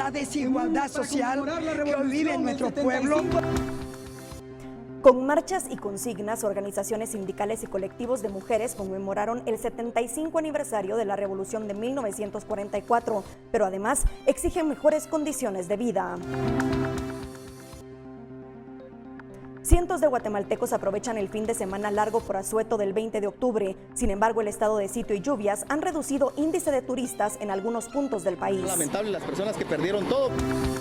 la desigualdad social que hoy vive en nuestro pueblo. Con marchas y consignas, organizaciones sindicales y colectivos de mujeres conmemoraron el 75 aniversario de la Revolución de 1944, pero además exigen mejores condiciones de vida. Cientos de guatemaltecos aprovechan el fin de semana largo por asueto del 20 de octubre. Sin embargo, el estado de sitio y lluvias han reducido índice de turistas en algunos puntos del país. Lamentable las personas que perdieron todo.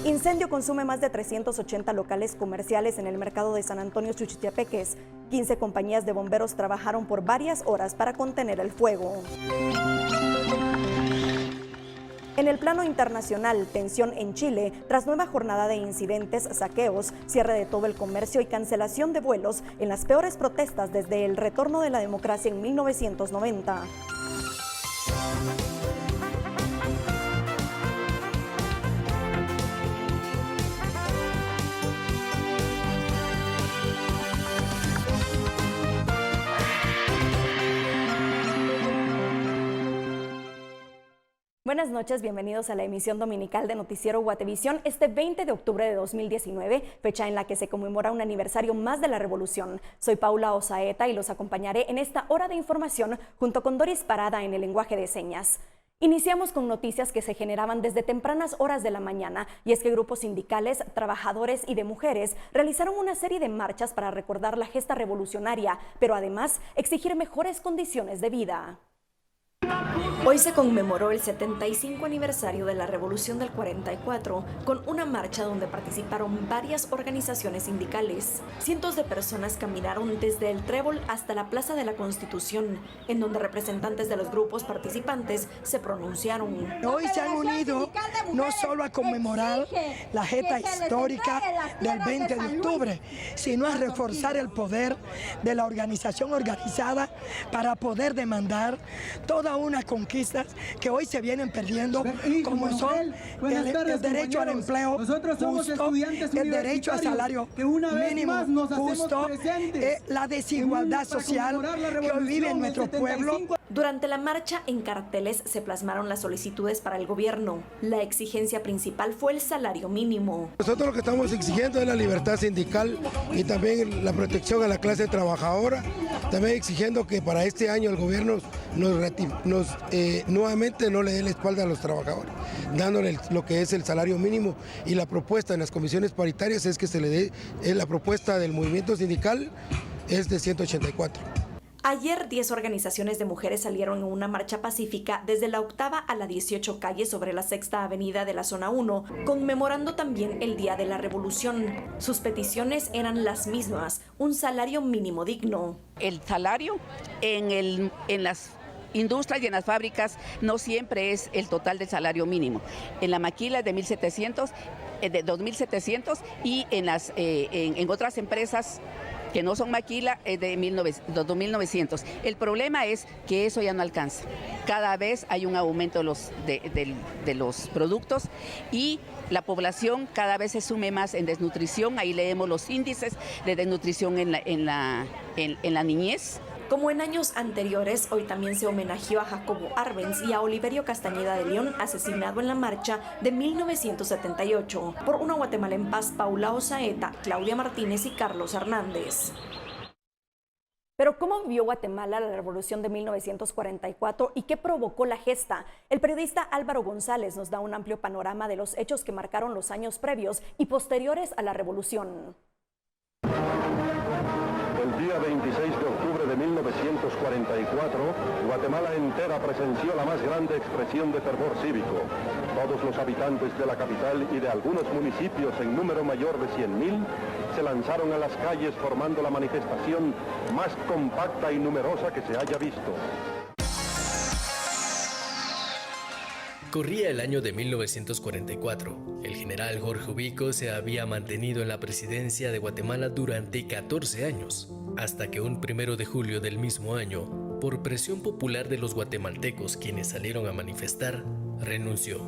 Incendio consume más de 380 locales comerciales en el mercado de San Antonio Chuchitepeques. 15 compañías de bomberos trabajaron por varias horas para contener el fuego. En el plano internacional, tensión en Chile tras nueva jornada de incidentes, saqueos, cierre de todo el comercio y cancelación de vuelos en las peores protestas desde el retorno de la democracia en 1990. Buenas noches, bienvenidos a la emisión dominical de Noticiero Guatevisión este 20 de octubre de 2019, fecha en la que se conmemora un aniversario más de la Revolución. Soy Paula Osaeta y los acompañaré en esta hora de información junto con Doris Parada en el lenguaje de señas. Iniciamos con noticias que se generaban desde tempranas horas de la mañana, y es que grupos sindicales, trabajadores y de mujeres realizaron una serie de marchas para recordar la gesta revolucionaria, pero además exigir mejores condiciones de vida. Hoy se conmemoró el 75 aniversario de la Revolución del 44 con una marcha donde participaron varias organizaciones sindicales. Cientos de personas caminaron desde el Trébol hasta la Plaza de la Constitución, en donde representantes de los grupos participantes se pronunciaron. Hoy se han unido no solo a conmemorar la gesta histórica del 20 de octubre, sino a reforzar el poder de la organización organizada para poder demandar toda una conquistas que hoy se vienen perdiendo, como son el derecho al empleo justo, el derecho al salario mínimo justo, la desigualdad social que hoy vive en nuestro pueblo. Durante la marcha en carteles se plasmaron las solicitudes para el gobierno. La exigencia principal fue el salario mínimo. Nosotros lo que estamos exigiendo es la libertad sindical y también la protección a la clase trabajadora, también exigiendo que para este año el gobierno nuevamente no le dé la espalda a los trabajadores, dándole lo que es el salario mínimo, y la propuesta en las comisiones paritarias es que se le dé, la propuesta del movimiento sindical es de 184. Ayer 10 organizaciones de mujeres salieron en una marcha pacífica desde la 8ª a la 18 calle sobre la 6ª avenida de la zona 1, conmemorando también el Día de la Revolución. Sus peticiones eran las mismas, un salario mínimo digno. El salario en las industrias y en las fábricas no siempre es el total del salario mínimo. En la maquila es de 2.700 y en otras empresas que no son maquila es de 2.900. El problema es que eso ya no alcanza. Cada vez hay un aumento de los productos y la población cada vez se sume más en desnutrición. Ahí leemos los índices de desnutrición en la niñez. Como en años anteriores, hoy también se homenajeó a Jacobo Arbenz y a Oliverio Castañeda de León, asesinado en la marcha de 1978. Por una Guatemala en paz, Paula Osaeta, Claudia Martínez y Carlos Hernández. Pero ¿cómo vivió Guatemala la Revolución de 1944 y qué provocó la gesta? El periodista Álvaro González nos da un amplio panorama de los hechos que marcaron los años previos y posteriores a la Revolución. El día 26 de octubre de 1944, Guatemala entera presenció la más grande expresión de fervor cívico. Todos los habitantes de la capital y de algunos municipios en número mayor de 100.000 se lanzaron a las calles formando la manifestación más compacta y numerosa que se haya visto. Corría el año de 1944. El general Jorge Ubico se había mantenido en la presidencia de Guatemala durante 14 años, hasta que un 1 de julio del mismo año, por presión popular de los guatemaltecos quienes salieron a manifestar, renunció.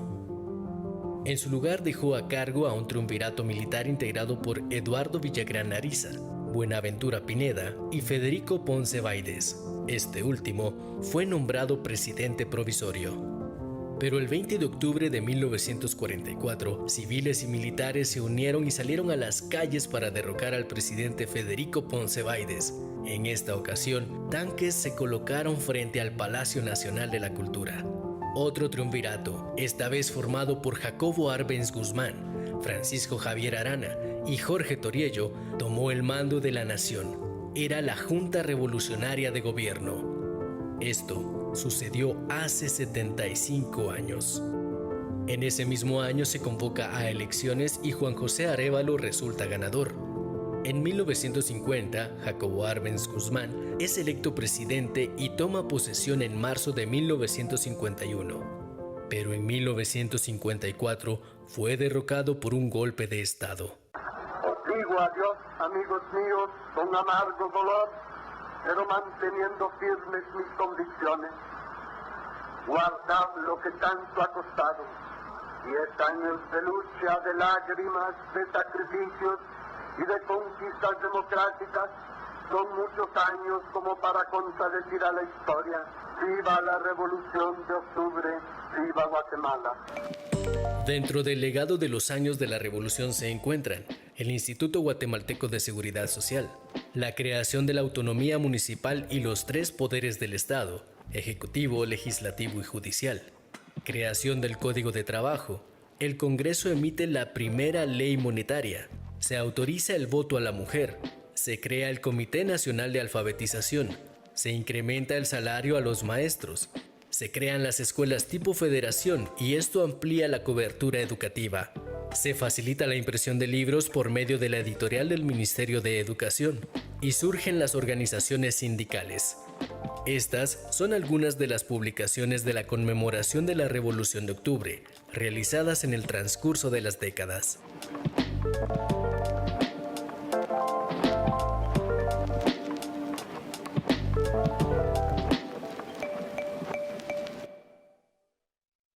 En su lugar dejó a cargo a un triunvirato militar integrado por Eduardo Villagrán Ariza, Buenaventura Pineda y Federico Ponce Baides. Este último fue nombrado presidente provisorio. Pero el 20 de octubre de 1944, civiles y militares se unieron y salieron a las calles para derrocar al presidente Federico Ponce Báides. En esta ocasión, tanques se colocaron frente al Palacio Nacional de la Cultura. Otro triunvirato, esta vez formado por Jacobo Arbenz Guzmán, Francisco Javier Arana y Jorge Toriello, tomó el mando de la nación. Era la Junta Revolucionaria de Gobierno. Esto sucedió hace 75 años. En ese mismo año se convoca a elecciones y Juan José Arévalo resulta ganador. En 1950, Jacobo Arbenz Guzmán es electo presidente y toma posesión en marzo de 1951. Pero en 1954 fue derrocado por un golpe de Estado. Os digo adiós, amigos míos, con amargo dolor, pero manteniendo firmes mis convicciones. Guardad lo que tanto ha costado, y esta años de lucha, de lágrimas, de sacrificios y de conquistas democráticas, son muchos años como para contradecir a la historia. ¡Viva la Revolución de Octubre! ¡Viva Guatemala! Dentro del legado de los años de la Revolución se encuentran el Instituto Guatemalteco de Seguridad Social, la creación de la autonomía municipal y los 3 poderes del Estado, ejecutivo, legislativo y judicial, creación del Código de Trabajo, el Congreso emite la primera ley monetaria, se autoriza el voto a la mujer, se crea el Comité Nacional de Alfabetización, se incrementa el salario a los maestros, se crean las escuelas tipo federación y esto amplía la cobertura educativa. Se facilita la impresión de libros por medio de la editorial del Ministerio de Educación y surgen las organizaciones sindicales. Estas son algunas de las publicaciones de la conmemoración de la Revolución de Octubre, realizadas en el transcurso de las décadas.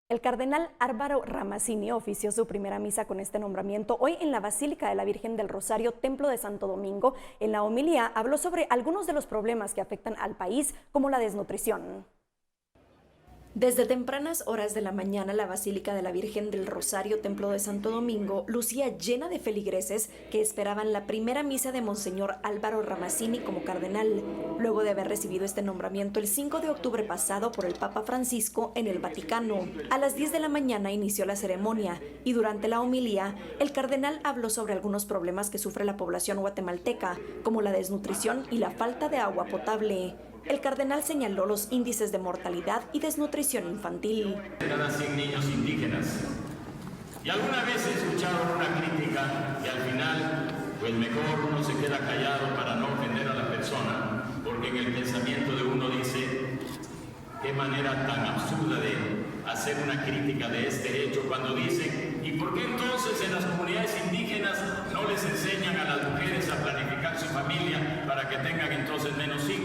El cardenal Álvaro Ramazzini ofició su primera misa con este nombramiento hoy en la Basílica de la Virgen del Rosario, Templo de Santo Domingo. En la homilía habló sobre algunos de los problemas que afectan al país, como la desnutrición. Desde tempranas horas de la mañana, la Basílica de la Virgen del Rosario, Templo de Santo Domingo, lucía llena de feligreses que esperaban la primera misa de Monseñor Álvaro Ramazzini como cardenal, luego de haber recibido este nombramiento el 5 de octubre pasado por el Papa Francisco en el Vaticano. A las 10 de la mañana inició la ceremonia y durante la homilía, el cardenal habló sobre algunos problemas que sufre la población guatemalteca, como la desnutrición y la falta de agua potable. El cardenal señaló los índices de mortalidad y desnutrición infantil. Cada 100 niños indígenas. Y alguna vez he escuchado una crítica y al final, pues mejor uno se queda callado para no ofender a la persona, porque en el pensamiento de uno dice, qué manera tan absurda de hacer una crítica de este hecho cuando dicen, ¿y por qué entonces en las comunidades indígenas no les enseñan a las mujeres a planificar su familia para que tengan entonces menos hijos?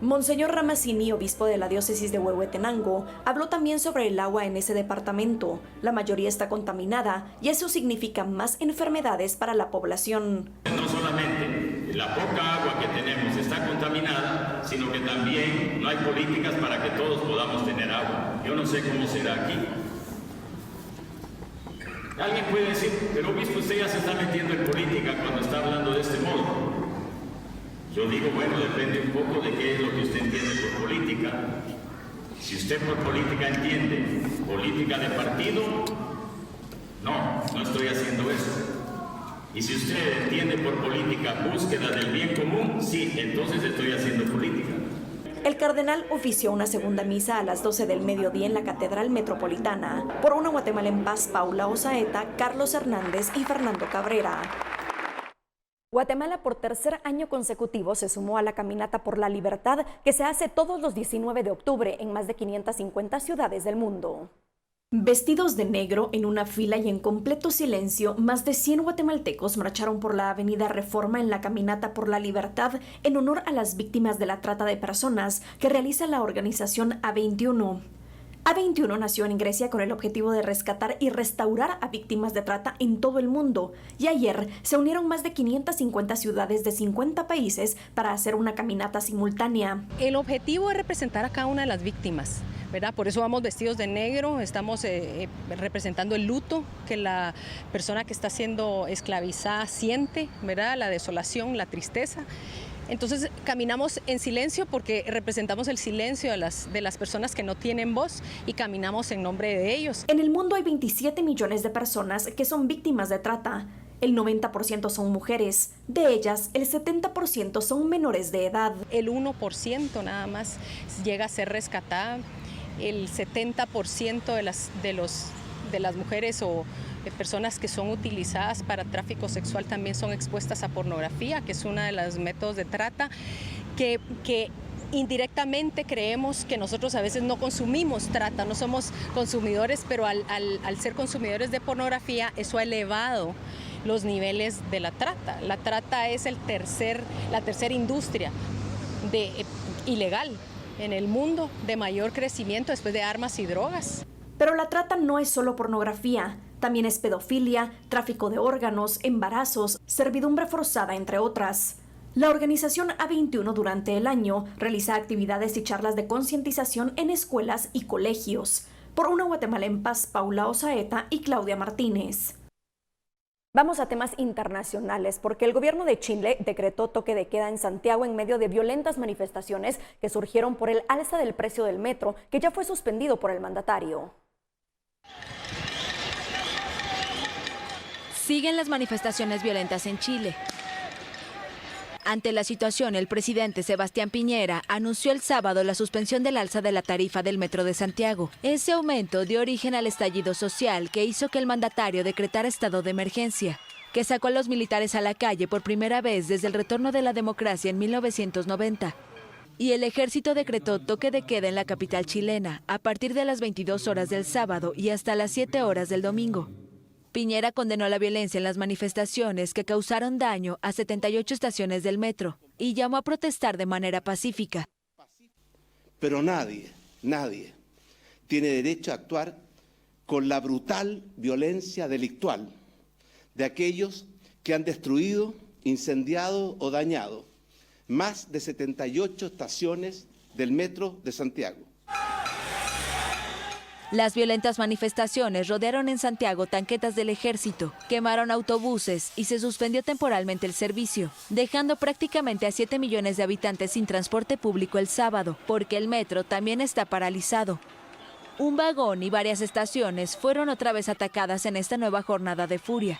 Monseñor Ramazzini, obispo de la diócesis de Huehuetenango, habló también sobre el agua en ese departamento. La mayoría está contaminada y eso significa más enfermedades para la población. No solamente la poca agua que tenemos está contaminada, sino que también no hay políticas para que todos podamos tener agua. Yo no sé cómo será aquí. Alguien puede decir, pero obispo, usted ya se está metiendo en política cuando está hablando de este modo. Yo digo, bueno, depende un poco de qué es lo que usted entiende por política. Si usted por política entiende política de partido, no estoy haciendo eso. Y si usted entiende por política búsqueda del bien común, sí, entonces estoy haciendo política. El cardenal ofició una segunda misa a las 12 del mediodía en la Catedral Metropolitana. Por una Guatemala en paz, Paula Osaeta, Carlos Hernández y Fernando Cabrera. Guatemala por tercer año consecutivo se sumó a la Caminata por la Libertad que se hace todos los 19 de octubre en más de 550 ciudades del mundo. Vestidos de negro, en una fila y en completo silencio, más de 100 guatemaltecos marcharon por la avenida Reforma en la Caminata por la Libertad en honor a las víctimas de la trata de personas que realiza la organización A21. A21 nació en Grecia con el objetivo de rescatar y restaurar a víctimas de trata en todo el mundo. Y ayer se unieron más de 550 ciudades de 50 países para hacer una caminata simultánea. El objetivo es representar a cada una de las víctimas, ¿verdad? Por eso vamos vestidos de negro, estamos representando el luto que la persona que está siendo esclavizada siente, ¿verdad? La desolación, la tristeza. Entonces caminamos en silencio porque representamos el silencio de las personas que no tienen voz y caminamos en nombre de ellos. En el mundo hay 27 millones de personas que son víctimas de trata. El 90% son mujeres, de ellas el 70% son menores de edad. El 1% nada más llega a ser rescatada, el 70% de las mujeres o personas que son utilizadas para tráfico sexual también son expuestas a pornografía, que es uno de los métodos de trata que indirectamente creemos que nosotros a veces no consumimos trata, no somos consumidores, pero al ser consumidores de pornografía eso ha elevado los niveles de la trata. La trata es la tercera industria ilegal en el mundo de mayor crecimiento después de armas y drogas. Pero la trata no es solo pornografía, también es pedofilia, tráfico de órganos, embarazos, servidumbre forzada, entre otras. La organización A21 durante el año realiza actividades y charlas de concientización en escuelas y colegios. Por una Guatemala en paz, Paula Osaeta y Claudia Martínez. Vamos a temas internacionales, porque el gobierno de Chile decretó toque de queda en Santiago en medio de violentas manifestaciones que surgieron por el alza del precio del metro, que ya fue suspendido por el mandatario. Siguen las manifestaciones violentas en Chile. Ante la situación, el presidente Sebastián Piñera anunció el sábado la suspensión del alza de la tarifa del Metro de Santiago. Ese aumento dio origen al estallido social que hizo que el mandatario decretara estado de emergencia, que sacó a los militares a la calle por primera vez desde el retorno de la democracia en 1990. Y el ejército decretó toque de queda en la capital chilena a partir de las 22 horas del sábado y hasta las 7 horas del domingo. Piñera condenó la violencia en las manifestaciones que causaron daño a 78 estaciones del metro y llamó a protestar de manera pacífica. Pero nadie tiene derecho a actuar con la brutal violencia delictual de aquellos que han destruido, incendiado o dañado más de 78 estaciones del Metro de Santiago. Las violentas manifestaciones rodearon en Santiago tanquetas del ejército, quemaron autobuses y se suspendió temporalmente el servicio, dejando prácticamente a 7 millones de habitantes sin transporte público el sábado, porque el metro también está paralizado. Un vagón y varias estaciones fueron otra vez atacadas en esta nueva jornada de furia.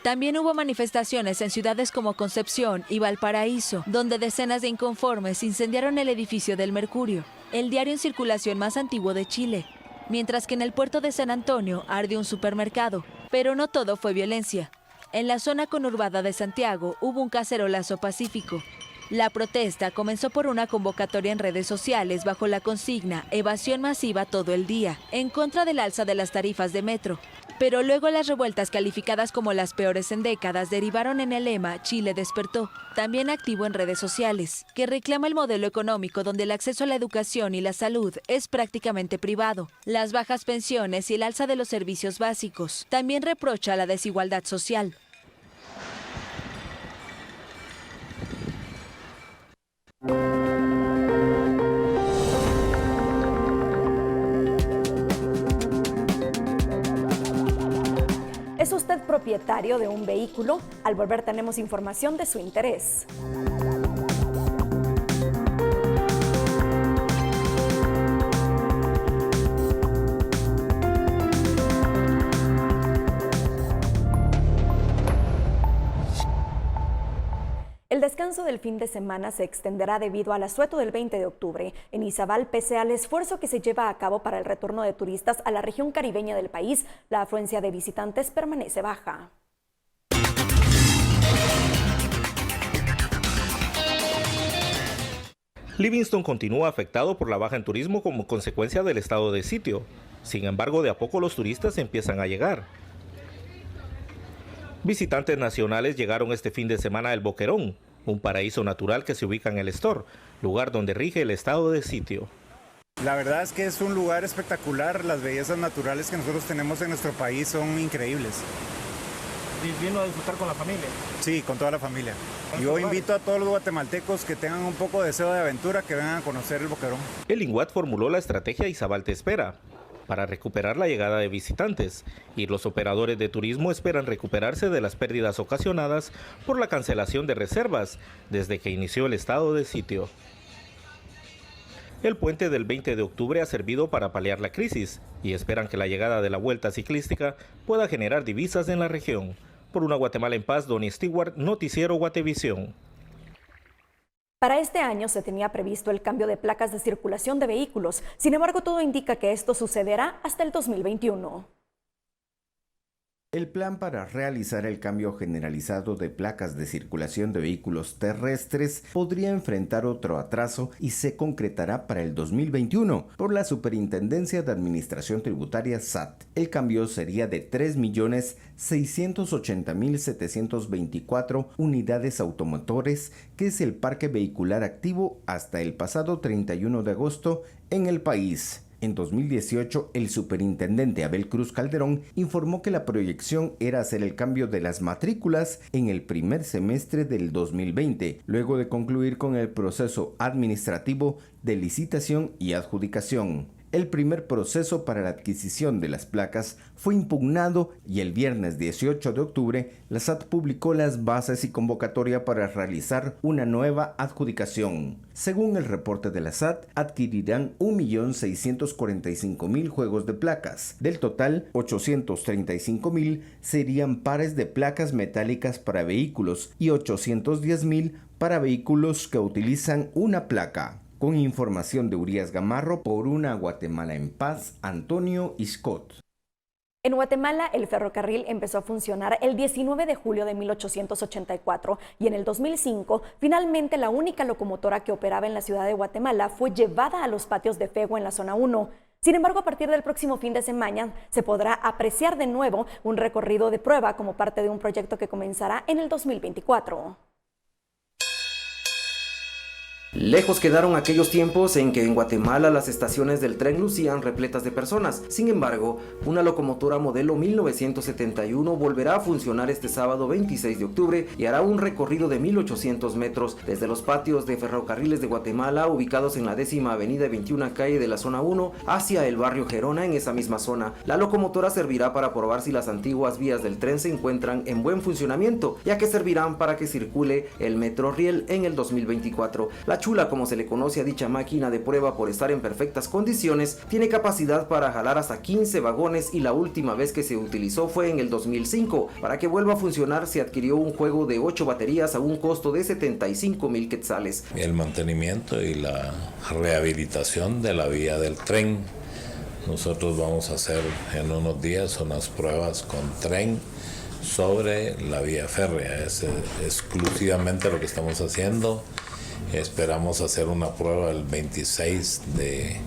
También hubo manifestaciones en ciudades como Concepción y Valparaíso, donde decenas de inconformes incendiaron el edificio del Mercurio, el diario en circulación más antiguo de Chile. Mientras que en el puerto de San Antonio arde un supermercado. Pero no todo fue violencia. En la zona conurbada de Santiago hubo un cacerolazo pacífico. La protesta comenzó por una convocatoria en redes sociales bajo la consigna "Evasión masiva todo el día", en contra del alza de las tarifas de metro. Pero luego las revueltas calificadas como las peores en décadas derivaron en el lema "Chile despertó", también activo en redes sociales, que reclama el modelo económico donde el acceso a la educación y la salud es prácticamente privado, las bajas pensiones y el alza de los servicios básicos. También reprocha la desigualdad social. ¿Es usted propietario de un vehículo? Al volver tenemos información de su interés. El descanso del fin de semana se extenderá debido al asueto del 20 de octubre. En Izabal, pese al esfuerzo que se lleva a cabo para el retorno de turistas a la región caribeña del país, la afluencia de visitantes permanece baja. Livingston continúa afectado por la baja en turismo como consecuencia del estado de sitio. Sin embargo, de a poco los turistas empiezan a llegar. Visitantes nacionales llegaron este fin de semana a El Boquerón, un paraíso natural que se ubica en el Estor, lugar donde rige el estado de sitio. La verdad es que es un lugar espectacular, las bellezas naturales que nosotros tenemos en nuestro país son increíbles. ¿Y vino a disfrutar con la familia? Sí, con toda la familia. Yo invito a todos los guatemaltecos que tengan un poco de deseo de aventura que vengan a conocer el Boquerón. El INGUAT formuló la estrategia Izabal Te Espera para recuperar la llegada de visitantes, y los operadores de turismo esperan recuperarse de las pérdidas ocasionadas por la cancelación de reservas desde que inició el estado de sitio. El puente del 20 de octubre ha servido para paliar la crisis y esperan que la llegada de la vuelta ciclística pueda generar divisas en la región. Por una Guatemala en paz, Donny Stewart, Noticiero Guatevisión. Para este año se tenía previsto el cambio de placas de circulación de vehículos. Sin embargo, todo indica que esto sucederá hasta el 2021. El plan para realizar el cambio generalizado de placas de circulación de vehículos terrestres podría enfrentar otro atraso y se concretará para el 2021 por la Superintendencia de Administración Tributaria SAT. El cambio sería de 3.680.724 unidades automotores, que es el parque vehicular activo hasta el pasado 31 de agosto en el país. En 2018, el superintendente Abel Cruz Calderón informó que la proyección era hacer el cambio de las matrículas en el primer semestre del 2020, luego de concluir con el proceso administrativo de licitación y adjudicación. El primer proceso para la adquisición de las placas fue impugnado y el viernes 18 de octubre la SAT publicó las bases y convocatoria para realizar una nueva adjudicación. Según el reporte de la SAT, adquirirán 1.645.000 juegos de placas. Del total, 835.000 serían pares de placas metálicas para vehículos y 810.000 para vehículos que utilizan una placa. Con información de Urias Gamarro, por una Guatemala en paz, Antonio Iscot. En Guatemala, el ferrocarril empezó a funcionar el 19 de julio de 1884 y en el 2005, finalmente la única locomotora que operaba en la ciudad de Guatemala fue llevada a los patios de Fegua en la zona 1. Sin embargo, a partir del próximo fin de semana se podrá apreciar de nuevo un recorrido de prueba como parte de un proyecto que comenzará en el 2024. Lejos quedaron aquellos tiempos en que en Guatemala las estaciones del tren lucían repletas de personas. Sin embargo, una locomotora modelo 1971 volverá a funcionar este sábado 26 de octubre y hará un recorrido de 1.800 metros desde los patios de Ferrocarriles de Guatemala, ubicados en la 10ª avenida y 21 calle de la zona 1, hacia el barrio Gerona en esa misma zona. La locomotora servirá para probar si las antiguas vías del tren se encuentran en buen funcionamiento, ya que servirán para que circule el Metroriel en el 2024. La Chula, como se le conoce a dicha máquina de prueba por estar en perfectas condiciones, tiene capacidad para jalar hasta 15 vagones y la última vez que se utilizó fue en el 2005. Para que vuelva a funcionar se adquirió un juego de 8 baterías a un costo de 75,000 quetzales. El mantenimiento y la rehabilitación de la vía del tren. Nosotros vamos a hacer en unos días unas pruebas con tren sobre la vía férrea. Es exclusivamente lo que estamos haciendo. Esperamos hacer una prueba el 26 de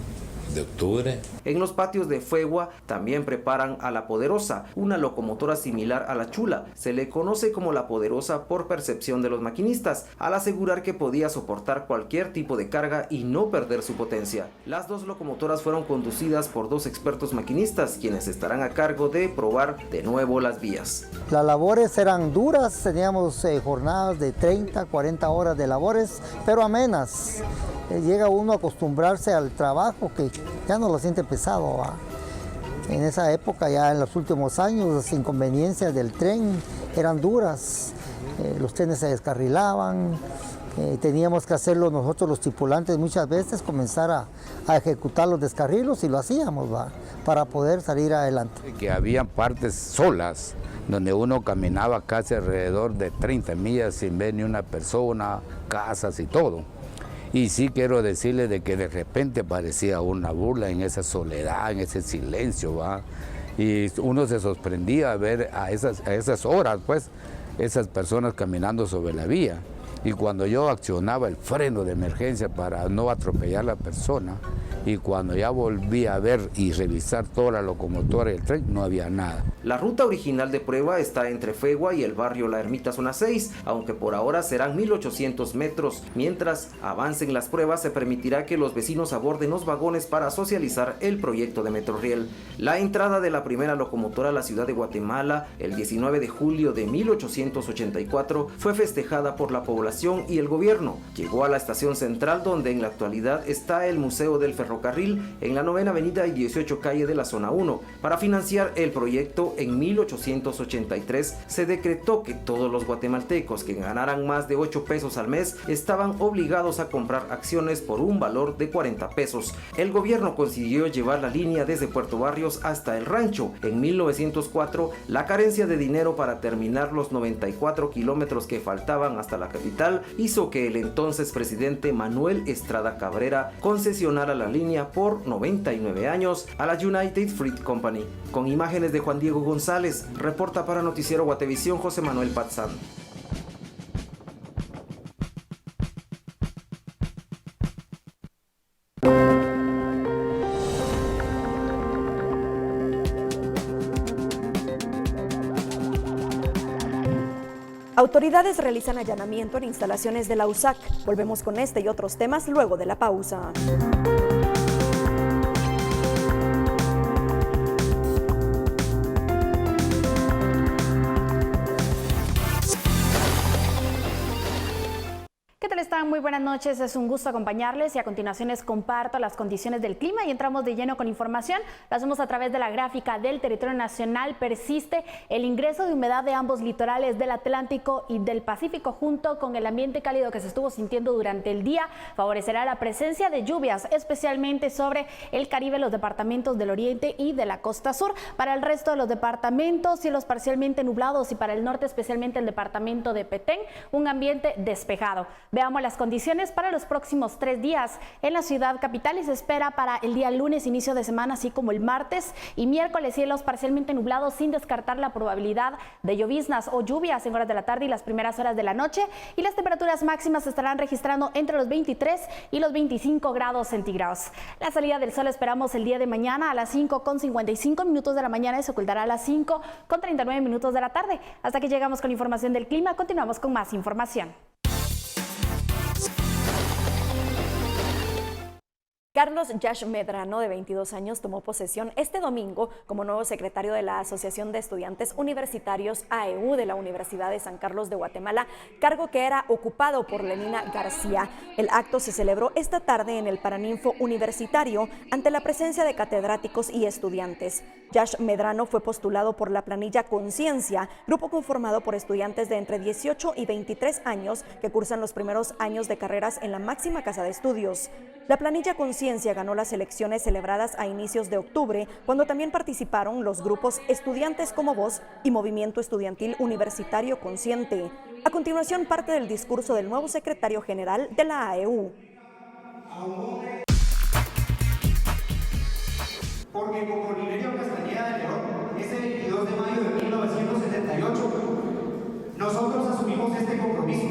octubre. En los patios de Fegua también preparan a la Poderosa, una locomotora similar a la Chula. Se le conoce como la Poderosa por percepción de los maquinistas, al asegurar que podía soportar cualquier tipo de carga y no perder su potencia. Las dos locomotoras fueron conducidas por 2 expertos maquinistas, quienes estarán a cargo de probar de nuevo las vías. Las labores eran duras, teníamos jornadas de 30, 40 horas de labores, pero amenas. Llega uno a acostumbrarse al trabajo que ya no lo siente pesado, ¿va? En esa época, ya en los últimos años, las inconveniencias del tren eran duras. Los trenes se descarrilaban, teníamos que hacerlo nosotros los tripulantes muchas veces, comenzar a ejecutar los descarrilos y lo hacíamos, ¿va? Para poder salir adelante. Que había partes solas donde uno caminaba casi alrededor de 30 millas sin ver ni una persona, casas y todo. Y sí quiero decirle de que de repente parecía una burla en esa soledad, en ese silencio, ¿va? Y uno se sorprendía a ver a esas horas, pues, esas personas caminando sobre la vía. Y cuando yo accionaba el freno de emergencia para no atropellar a la persona, y cuando ya volví a ver y revisar toda la locomotora y el tren, no había nada. La ruta original de prueba está entre Fegua y el barrio La Ermita Zona 6, aunque por ahora serán 1.800 metros. Mientras avancen las pruebas, se permitirá que los vecinos aborden los vagones para socializar el proyecto de Metrorail. La entrada de la primera locomotora a la ciudad de Guatemala, el 19 de julio de 1884, fue festejada por la población y el gobierno. Llegó a la estación central, donde en la actualidad está el Museo del Ferrocarril, en la 9ª Avenida y 18 Calle de la Zona 1. Para financiar el proyecto, en 1883 se decretó que todos los guatemaltecos que ganaran más de 8 pesos al mes estaban obligados a comprar acciones por un valor de 40 pesos. El gobierno consiguió llevar la línea desde Puerto Barrios hasta El Rancho. En 1904, la carencia de dinero para terminar los 94 kilómetros que faltaban hasta la capital hizo que el entonces presidente Manuel Estrada Cabrera concesionara la línea por 99 años a la United Fruit Company. Con imágenes de Juan Diego González, reporta para Noticiero Guatevisión José Manuel Patzán. Autoridades realizan allanamiento en instalaciones de la USAC. Volvemos con este y otros temas luego de la pausa. ¿Qué tal están? Muy buenas noches, es un gusto acompañarles y a continuación les comparto las condiciones del clima y entramos de lleno con información. Lo hacemos a través de la gráfica del territorio nacional. Persiste el ingreso de humedad de ambos litorales del Atlántico y del Pacífico, junto con el ambiente cálido que se estuvo sintiendo durante el día. Favorecerá la presencia de lluvias, especialmente sobre el Caribe, los departamentos del oriente y de la costa sur. Para el resto de los departamentos, cielos parcialmente nublados, y para el norte, especialmente el departamento de Petén, un ambiente despejado. Veamos las condiciones para los próximos 3 días en la ciudad capital, y se espera para el día lunes, inicio de semana, así como el martes y miércoles, cielos parcialmente nublados, sin descartar la probabilidad de lloviznas o lluvias en horas de la tarde y las primeras horas de la noche, y las temperaturas máximas se estarán registrando entre los 23 y los 25 grados centígrados. La salida del sol esperamos el día de mañana a las 5:55 de la mañana y se ocultará a las 5:39 de la tarde. Hasta que llegamos con información del clima, continuamos con más información. Carlos Yash Medrano, de 22 años, tomó posesión este domingo como nuevo secretario de la Asociación de Estudiantes Universitarios AEU de la Universidad de San Carlos de Guatemala, cargo que era ocupado por Lenina García. El acto se celebró esta tarde en el Paraninfo Universitario ante la presencia de catedráticos y estudiantes. Yash Medrano fue postulado por la planilla Conciencia, grupo conformado por estudiantes de entre 18 y 23 años que cursan los primeros años de carreras en la máxima casa de estudios. La planilla Conciencia ganó las elecciones celebradas a inicios de octubre, cuando también participaron los grupos Estudiantes como Voz y Movimiento Estudiantil Universitario Consciente. A continuación, parte del discurso del nuevo secretario general de la AEU. Porque como Oliverio Castañeda de León, ese 22 de mayo de 1978, nosotros asumimos este compromiso.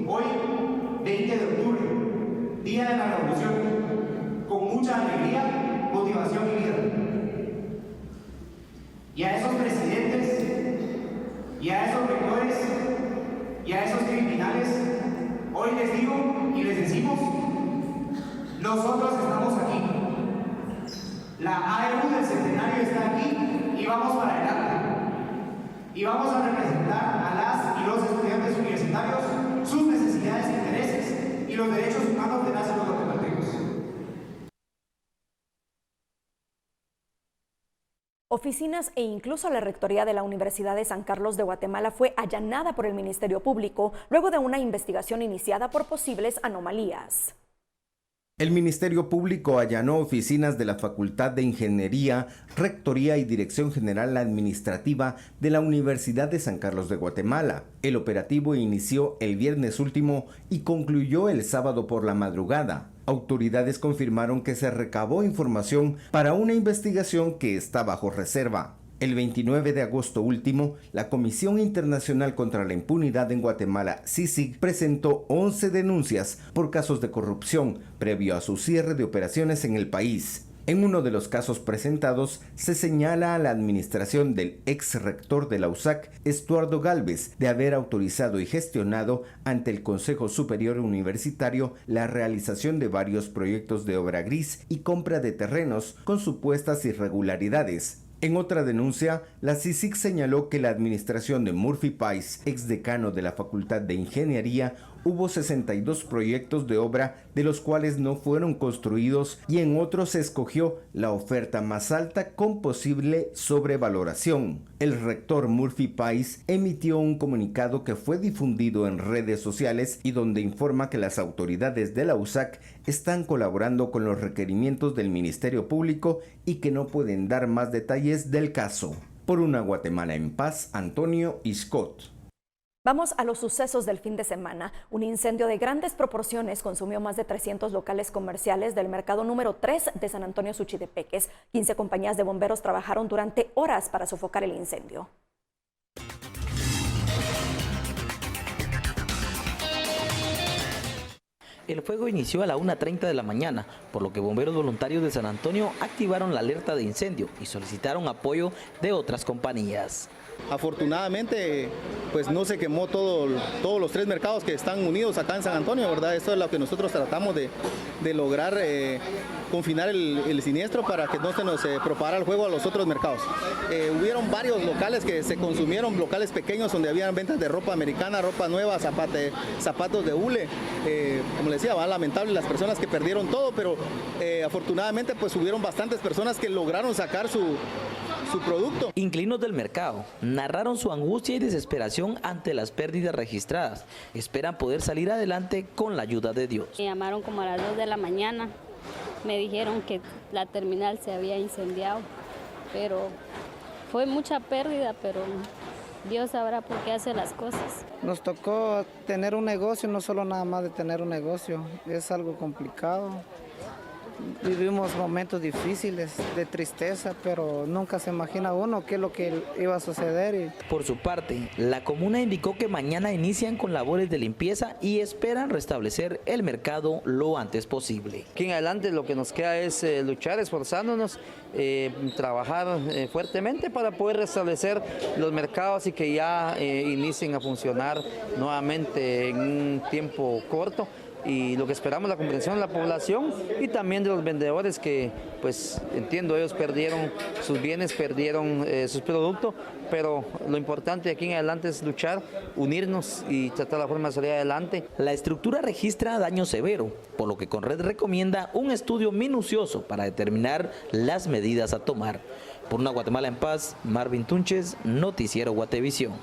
Hoy, 20 de octubre, Día de la Revolución, con mucha alegría, motivación y vida. Y a esos presidentes, y a esos rectores, y a esos criminales, hoy les digo y les decimos, nosotros estamos aquí. La AEU del Centenario está aquí y vamos para adelante. Y vamos a representar a las y los estudiantes universitarios, sus necesidades e intereses y los derechos humanos de las y los guatemaltecos. Oficinas e incluso la rectoría de la Universidad de San Carlos de Guatemala fue allanada por el Ministerio Público luego de una investigación iniciada por posibles anomalías. El Ministerio Público allanó oficinas de la Facultad de Ingeniería, Rectoría y Dirección General Administrativa de la Universidad de San Carlos de Guatemala. El operativo inició el viernes último y concluyó el sábado por la madrugada. Autoridades confirmaron que se recabó información para una investigación que está bajo reserva. El 29 de agosto último, la Comisión Internacional contra la Impunidad en Guatemala, CICIG, presentó 11 denuncias por casos de corrupción previo a su cierre de operaciones en el país. En uno de los casos presentados, se señala a la administración del ex rector de la USAC, Estuardo Gálvez, de haber autorizado y gestionado ante el Consejo Superior Universitario la realización de varios proyectos de obra gris y compra de terrenos con supuestas irregularidades. En otra denuncia, la CICIG señaló que la administración de Murphy Pais, ex decano de la Facultad de Ingeniería, hubo 62 proyectos de obra de los cuales no fueron construidos y en otros se escogió la oferta más alta con posible sobrevaloración. El rector Murphy Pais emitió un comunicado que fue difundido en redes sociales y donde informa que las autoridades de la USAC están colaborando con los requerimientos del Ministerio Público y que no pueden dar más detalles del caso. Por una Guatemala en paz, Antonio Iscot. Vamos a los sucesos del fin de semana. Un incendio de grandes proporciones consumió más de 300 locales comerciales del mercado número 3 de San Antonio Suchitepeques. 15 compañías de bomberos trabajaron durante horas para sofocar el incendio. El fuego inició a la 1:30 de la mañana, por lo que bomberos voluntarios de San Antonio activaron la alerta de incendio y solicitaron apoyo de otras compañías. Afortunadamente, pues no se quemó todos los 3 mercados que están unidos acá en San Antonio, ¿verdad? Esto es lo que nosotros tratamos de lograr, confinar el siniestro para que no se nos propagara el fuego a los otros mercados. Hubieron varios locales que se consumieron, locales pequeños donde habían ventas de ropa americana, ropa nueva, zapatos de hule. Como les decía, va lamentable las personas que perdieron todo, pero afortunadamente pues hubieron bastantes personas que lograron sacar su producto. Inquilinos del mercado narraron su angustia y desesperación ante las pérdidas registradas. Esperan poder salir adelante con la ayuda de Dios. Me llamaron como a las 2 de la mañana, me dijeron que la terminal se había incendiado, pero fue mucha pérdida, pero Dios sabrá por qué hace las cosas. Nos tocó tener un negocio, no solo nada más de tener un negocio, es algo complicado. Vivimos momentos difíciles, de tristeza, pero nunca se imagina uno qué es lo que iba a suceder. Por su parte, la comuna indicó que mañana inician con labores de limpieza y esperan restablecer el mercado lo antes posible. Aquí en adelante lo que nos queda es luchar, esforzándonos, trabajar fuertemente para poder restablecer los mercados y que ya inicien a funcionar nuevamente en un tiempo corto. Y lo que esperamos la comprensión de la población y también de los vendedores que, pues entiendo, ellos perdieron sus bienes, perdieron sus productos, pero lo importante aquí en adelante es luchar, unirnos y tratar la forma de salir adelante. La estructura registra daño severo, por lo que Conred recomienda un estudio minucioso para determinar las medidas a tomar. Por una Guatemala en paz, Marvin Tunches, Noticiero Guatevisión.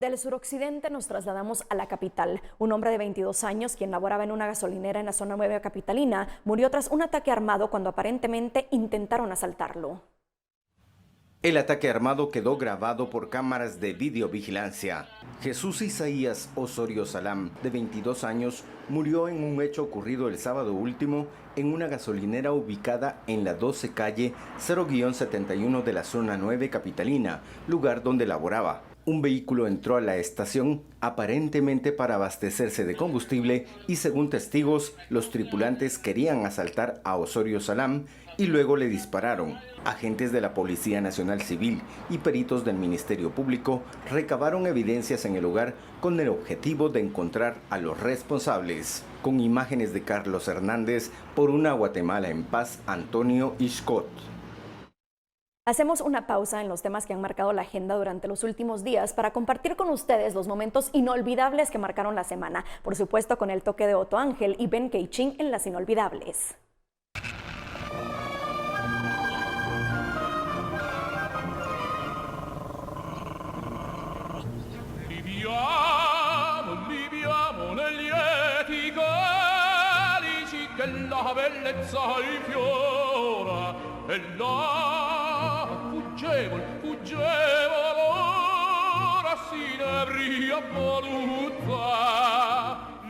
Del suroccidente nos trasladamos a la capital. Un hombre de 22 años, quien laboraba en una gasolinera en la zona 9 capitalina, murió tras un ataque armado cuando aparentemente intentaron asaltarlo. El ataque armado quedó grabado por cámaras de videovigilancia. Jesús Isaías Osorio Salam, de 22 años, murió en un hecho ocurrido el sábado último en una gasolinera ubicada en la 12 calle 0-71 de la zona 9 capitalina, lugar donde laboraba. Un vehículo entró a la estación aparentemente para abastecerse de combustible y, según testigos, los tripulantes querían asaltar a Osorio Salam y luego le dispararon. Agentes de la Policía Nacional Civil y peritos del Ministerio Público recabaron evidencias en el lugar con el objetivo de encontrar a los responsables. Con imágenes de Carlos Hernández, por una Guatemala en paz, Antonio Iscot. Hacemos una pausa en los temas que han marcado la agenda durante los últimos días para compartir con ustedes los momentos inolvidables que marcaron la semana. Por supuesto, con el toque de Otto Ángel y Ben Keichin en las inolvidables. Viviamo negli eti calici che la bellezza infiora e la fuggevole ora si ne ebria voluta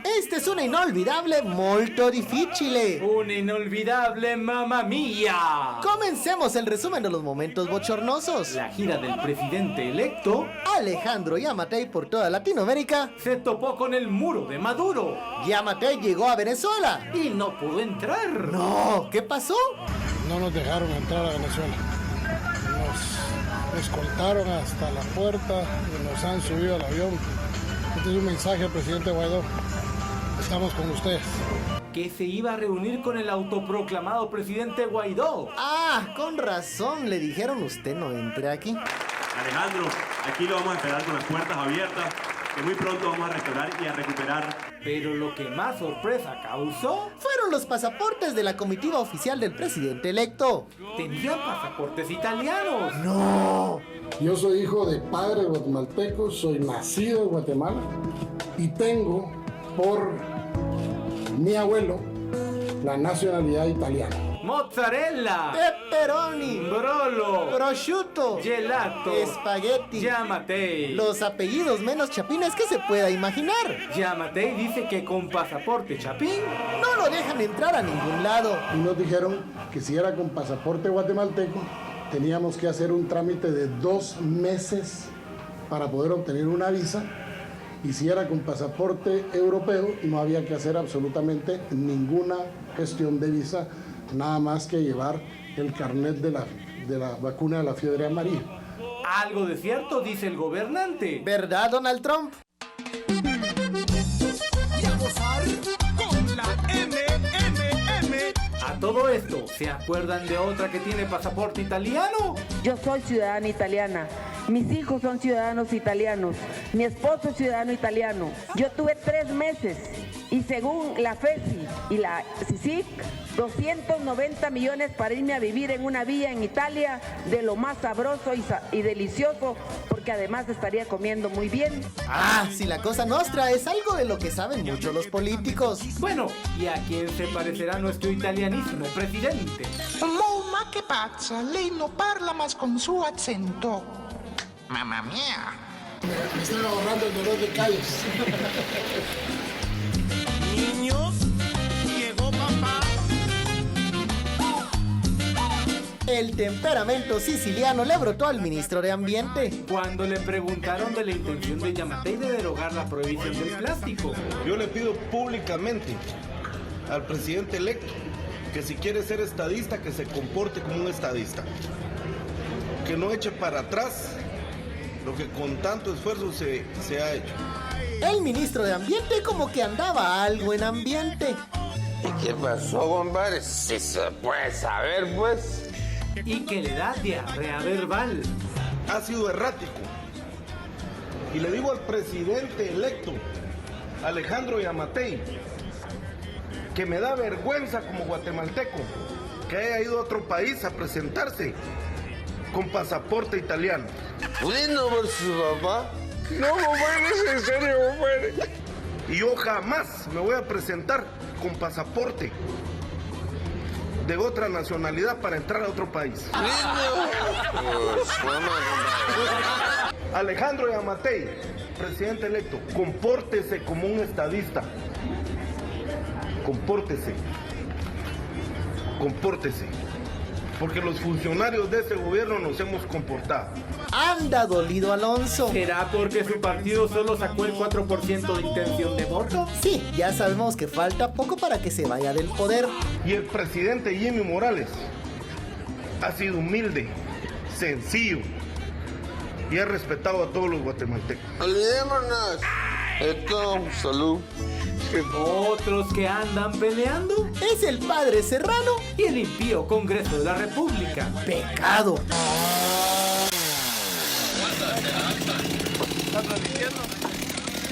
Esta es una inolvidable molto difficile. Un inolvidable mamma mía. Comencemos el resumen de los momentos bochornosos. La gira del presidente electo Alejandro Yamatei por toda Latinoamérica se topó con el muro de Maduro. Yamatei llegó a Venezuela y no pudo entrar. No, ¿qué pasó? No nos dejaron entrar a Venezuela. Nos escoltaron hasta la puerta y nos han subido al avión. Este es un mensaje al presidente Guaidó. Estamos con ustedes. Que se iba a reunir con el autoproclamado presidente Guaidó. Ah, con razón, le dijeron usted no entre aquí. Alejandro, aquí lo vamos a esperar con las puertas abiertas, que muy pronto vamos a restaurar y a recuperar. Pero lo que más sorpresa causó fueron los pasaportes de la comitiva oficial del presidente electo. Tenían pasaportes italianos. ¡No! Yo soy hijo de padres guatemaltecos, soy nacido en Guatemala y tengo por mi abuelo la nacionalidad italiana. Mozzarella, pepperoni, brolo, prosciutto, gelato, espagueti, Yamatei. Los apellidos menos chapines que se pueda imaginar. Yamatei dice que con pasaporte chapín no lo dejan entrar a ningún lado. Y nos dijeron que si era con pasaporte guatemalteco teníamos que hacer un trámite de 2 meses para poder obtener una visa. Y si era con pasaporte europeo, no había que hacer absolutamente ninguna gestión de visa, nada más que llevar el carnet de la vacuna de la fiebre amarilla. Algo de cierto dice el gobernante. ¿Verdad, Donald Trump? Y a gozar con la MMM. A todo esto, ¿se acuerdan de otra que tiene pasaporte italiano? Yo soy ciudadana italiana. Mis hijos son ciudadanos italianos. Mi esposo es ciudadano italiano. Yo tuve 3 meses y según la FESI y la CICIC, 290 millones para irme a vivir en una villa en Italia de lo más sabroso y delicioso, porque además estaría comiendo muy bien. Ah, si la cosa nostra es algo de lo que saben mucho los políticos. Bueno, ¿y a quién se parecerá nuestro italianísimo presidente? Ma che pazza, lei no parla más con su acento. Mamma mía. Me están ahorrando el dolor de callos. Niños, llegó papá. El temperamento siciliano le brotó al ministro de Ambiente cuando le preguntaron de la intención de Yamatei de derogar la prohibición del plástico. Yo le pido públicamente al presidente electo que si quiere ser estadista, que se comporte como un estadista, que no eche para atrás lo que con tanto esfuerzo se ha hecho. El ministro de Ambiente como que andaba algo en ambiente. ¿Y qué pasó, compadre? Si se puede saber, pues. Y que le da diarrea verbal. Ha sido errático. Y le digo al presidente electo, Alejandro Yamatei, que me da vergüenza como guatemalteco que haya ido a otro país a presentarse con pasaporte italiano. ¿Pudiendo por su papá? No, compadre, es en serio, compadre. Y yo jamás me voy a presentar con pasaporte de otra nacionalidad para entrar a otro país. Alejandro Yamatei, presidente electo, compórtese como un estadista. Compórtese. Porque los funcionarios de ese gobierno nos hemos comportado. Anda dolido Alonso. ¿Será porque su partido solo sacó el 4% de intención de voto? Sí, ya sabemos que falta poco para que se vaya del poder. Y el presidente Jimmy Morales ha sido humilde, sencillo y ha respetado a todos los guatemaltecos. Olvidémonos. Esto, salud. Otros que andan peleando es el padre Serrano y el impío Congreso de la República. ¡Pecado!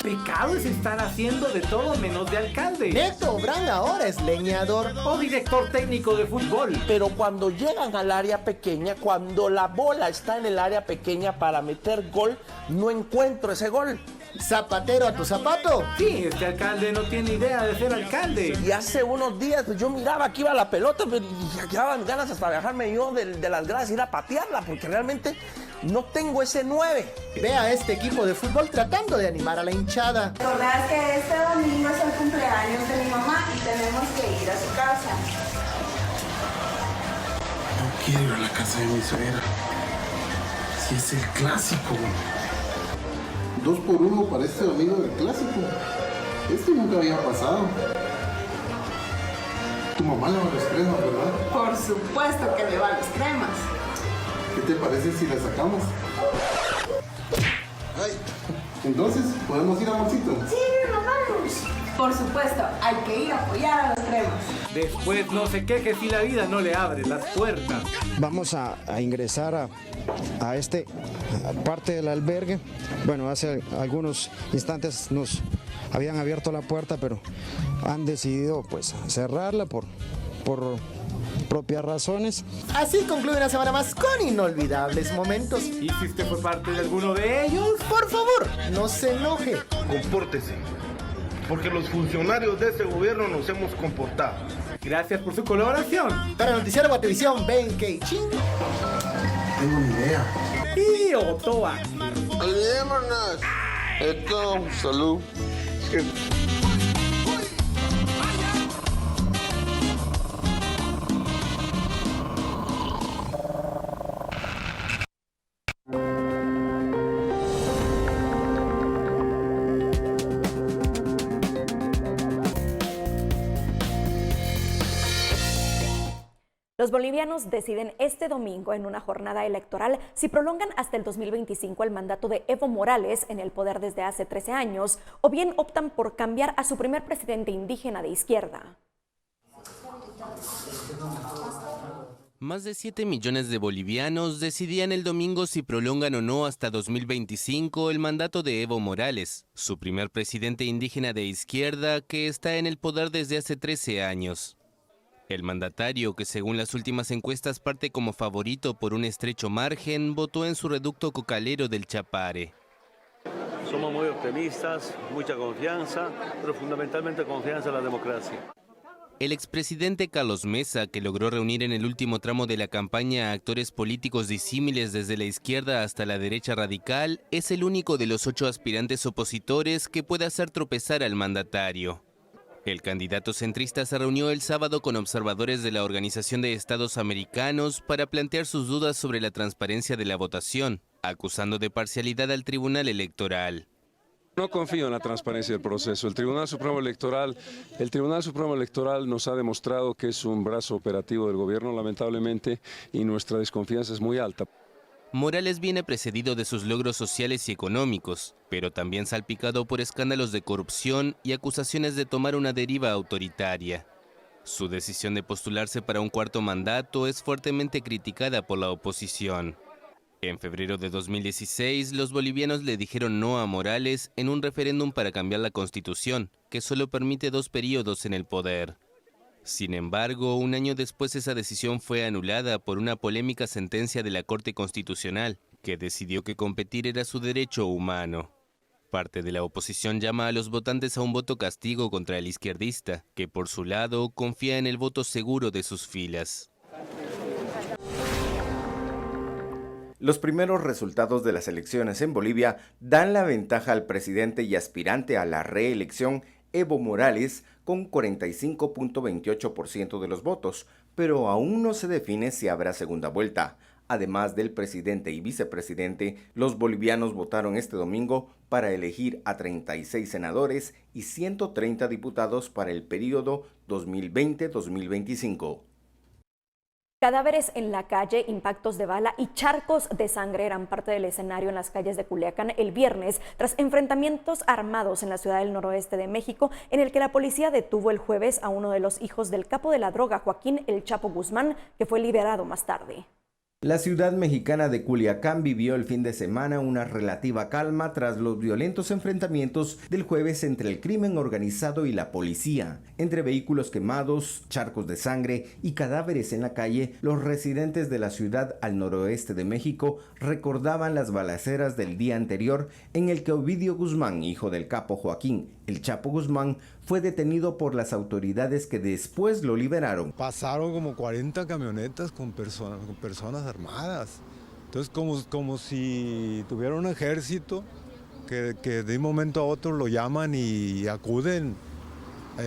Pecado es estar haciendo de todo menos de alcalde. Neto Brand ahora es leñador o director técnico de fútbol. Pero cuando llegan al área pequeña, cuando la bola está en el área pequeña para meter gol, no encuentro ese gol. ¿Zapatero a tu zapato? Sí, este alcalde no tiene idea de ser alcalde. Y hace unos días pues, yo miraba que iba la pelota, pero y daban ganas hasta bajarme yo de las gradas y ir a patearla, porque realmente no tengo ese 9. Ve a este equipo de fútbol tratando de animar a la hinchada. Recordar que este domingo es el cumpleaños de mi mamá y tenemos que ir a su casa. No quiero ir a la casa de mi suegra. Si es el clásico. 2-1 para este domingo del clásico. Esto nunca había pasado. Tu mamá le va a los cremas, ¿verdad? Por supuesto que le va a los cremas. ¿Qué te parece si la sacamos? Ay. Entonces, ¿podemos ir, amorcito? Sí, nos vamos. Por supuesto, hay que ir a apoyar a los cremas. Después no se queje si la vida no le abre las puertas. Vamos a ingresar a este parte del albergue. Bueno, hace algunos instantes nos habían abierto la puerta, pero han decidido pues cerrarla por propias razones. Así concluye una semana más con inolvidables momentos. ¿Y si usted fue parte de alguno de ellos? Por favor, no se enoje. Compórtese, porque los funcionarios de este gobierno nos hemos comportado. Gracias por su colaboración. Para Noticiero Guatevisión, Ben Keichin. Tengo una idea. Y Otoa. Olvidémonos. Esto, salud. Los bolivianos deciden este domingo en una jornada electoral si prolongan hasta el 2025 el mandato de Evo Morales en el poder desde hace 13 años o bien optan por cambiar a su primer presidente indígena de izquierda. Más de 7 millones de bolivianos decidían el domingo si prolongan o no hasta 2025 el mandato de Evo Morales, su primer presidente indígena de izquierda que está en el poder desde hace 13 años. El mandatario, que según las últimas encuestas parte como favorito por un estrecho margen, votó en su reducto cocalero del Chapare. Somos muy optimistas, mucha confianza, pero fundamentalmente confianza en la democracia. El expresidente Carlos Mesa, que logró reunir en el último tramo de la campaña a actores políticos disímiles desde la izquierda hasta la derecha radical, es el único de los 8 aspirantes opositores que puede hacer tropezar al mandatario. El candidato centrista se reunió el sábado con observadores de la Organización de Estados Americanos para plantear sus dudas sobre la transparencia de la votación, acusando de parcialidad al Tribunal Electoral. No confío en la transparencia del proceso. El Tribunal Supremo Electoral nos ha demostrado que es un brazo operativo del gobierno, lamentablemente, y nuestra desconfianza es muy alta. Morales viene precedido de sus logros sociales y económicos, pero también salpicado por escándalos de corrupción y acusaciones de tomar una deriva autoritaria. Su decisión de postularse para un cuarto mandato es fuertemente criticada por la oposición. En febrero de 2016, los bolivianos le dijeron no a Morales en un referéndum para cambiar la Constitución, que solo permite 2 periodos en el poder. Sin embargo, un año después esa decisión fue anulada por una polémica sentencia de la Corte Constitucional, que decidió que competir era su derecho humano. Parte de la oposición llama a los votantes a un voto castigo contra el izquierdista, que por su lado confía en el voto seguro de sus filas. Los primeros resultados de las elecciones en Bolivia dan la ventaja al presidente y aspirante a la reelección Evo Morales con 45.28% de los votos, pero aún no se define si habrá segunda vuelta. Además del presidente y vicepresidente, los bolivianos votaron este domingo para elegir a 36 senadores y 130 diputados para el período 2020-2025. Cadáveres en la calle, impactos de bala y charcos de sangre eran parte del escenario en las calles de Culiacán el viernes tras enfrentamientos armados en la ciudad del noroeste de México, en el que la policía detuvo el jueves a uno de los hijos del capo de la droga, Joaquín El Chapo Guzmán, que fue liberado más tarde. La ciudad mexicana de Culiacán vivió el fin de semana una relativa calma tras los violentos enfrentamientos del jueves entre el crimen organizado y la policía. Entre vehículos quemados, charcos de sangre y cadáveres en la calle, los residentes de la ciudad al noroeste de México recordaban las balaceras del día anterior en el que Ovidio Guzmán, hijo del capo Joaquín El Chapo Guzmán, fue detenido por las autoridades que después lo liberaron. Pasaron como 40 camionetas con personas armadas. Entonces como si tuviera un ejército que de un momento a otro lo llaman y acuden a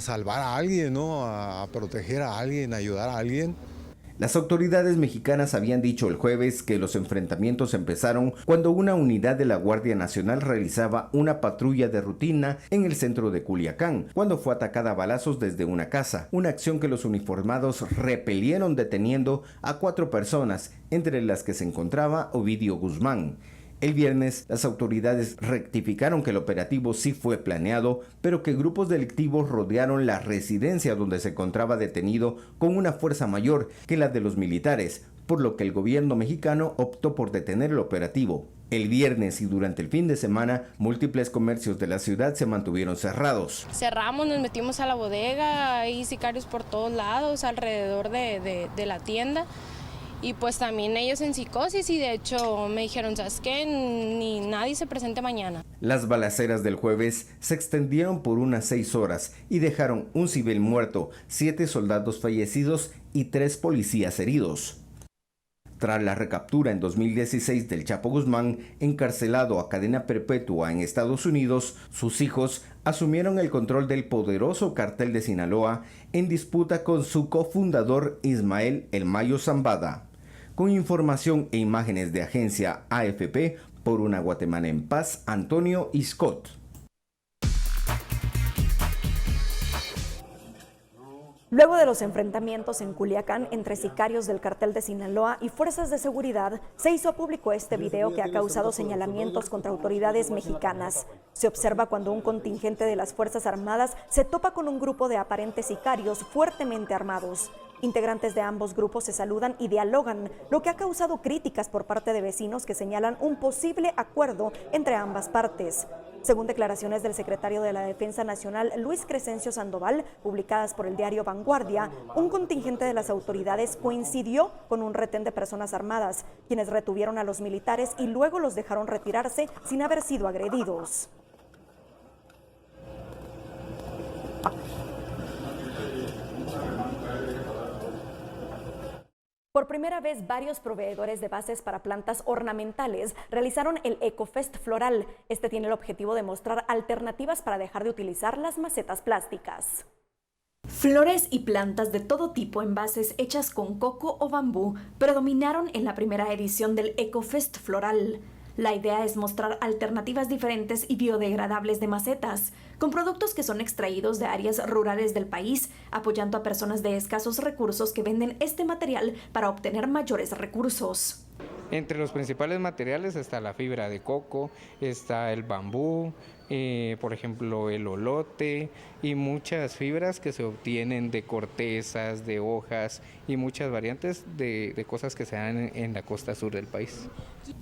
salvar a alguien, ¿no? A proteger a alguien, a ayudar a alguien. Las autoridades mexicanas habían dicho el jueves que los enfrentamientos empezaron cuando una unidad de la Guardia Nacional realizaba una patrulla de rutina en el centro de Culiacán, cuando fue atacada a balazos desde una casa, una acción que los uniformados repelieron deteniendo a 4 personas, entre las que se encontraba Ovidio Guzmán. El viernes, las autoridades rectificaron que el operativo sí fue planeado, pero que grupos delictivos rodearon la residencia donde se encontraba detenido con una fuerza mayor que la de los militares, por lo que el gobierno mexicano optó por detener el operativo. El viernes y durante el fin de semana, múltiples comercios de la ciudad se mantuvieron cerrados. Cerramos, nos metimos a la bodega, hay sicarios por todos lados, alrededor de la tienda. Y pues también ellos en psicosis y de hecho me dijeron, ¿sabes qué? Ni nadie se presente mañana. Las balaceras del jueves se extendieron por unas 6 horas y dejaron un civil muerto, 7 soldados fallecidos y 3 policías heridos. Tras la recaptura en 2016 del Chapo Guzmán, encarcelado a cadena perpetua en Estados Unidos, sus hijos asumieron el control del poderoso cartel de Sinaloa en disputa con su cofundador Ismael El Mayo Zambada. Con información e imágenes de agencia AFP, por una Guatemala en paz, Antonio Iscot. Luego de los enfrentamientos en Culiacán entre sicarios del cartel de Sinaloa y fuerzas de seguridad, se hizo público este video que ha causado señalamientos contra autoridades mexicanas. Se observa cuando un contingente de las Fuerzas Armadas se topa con un grupo de aparentes sicarios fuertemente armados. Integrantes de ambos grupos se saludan y dialogan, lo que ha causado críticas por parte de vecinos que señalan un posible acuerdo entre ambas partes. Según declaraciones del secretario de la Defensa Nacional, Luis Crescencio Sandoval, publicadas por el diario Vanguardia, un contingente de las autoridades coincidió con un retén de personas armadas, quienes retuvieron a los militares y luego los dejaron retirarse sin haber sido agredidos. Por primera vez, varios proveedores de bases para plantas ornamentales realizaron el EcoFest Floral. Este tiene el objetivo de mostrar alternativas para dejar de utilizar las macetas plásticas. Flores y plantas de todo tipo en bases hechas con coco o bambú predominaron en la primera edición del EcoFest Floral. La idea es mostrar alternativas diferentes y biodegradables de macetas, con productos que son extraídos de áreas rurales del país, apoyando a personas de escasos recursos que venden este material para obtener mayores recursos. Entre los principales materiales está la fibra de coco, está el bambú, por ejemplo el olote y muchas fibras que se obtienen de cortezas, de hojas y muchas variantes de cosas que se dan en la costa sur del país.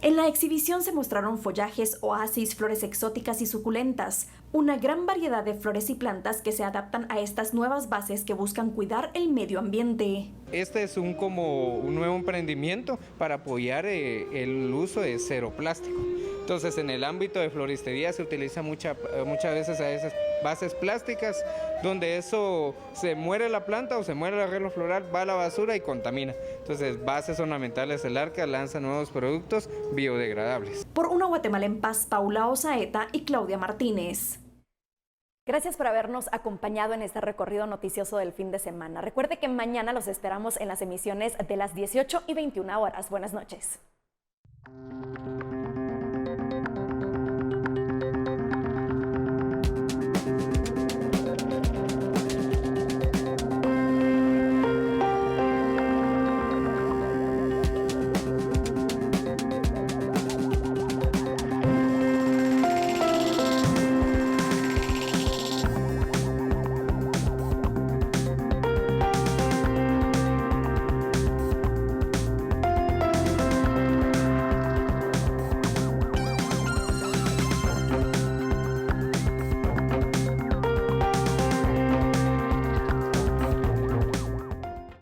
En la exhibición se mostraron follajes, oasis, flores exóticas y suculentas, una gran variedad de flores y plantas que se adaptan a estas nuevas bases que buscan cuidar el medio ambiente. Este es un nuevo emprendimiento para apoyar el uso de cero plástico. Entonces, en el ámbito de floristería se utiliza muchas veces a esas bases plásticas, donde eso se muere la planta o se muere el arreglo floral, va a la basura y contamina. Entonces, Bases Ornamentales El Arca lanza nuevos productos biodegradables. Por una Guatemala en paz, Paula Osaeta y Claudia Martínez. Gracias por habernos acompañado en este recorrido noticioso del fin de semana. Recuerde que mañana los esperamos en las emisiones de las 18 y 21 horas. Buenas noches.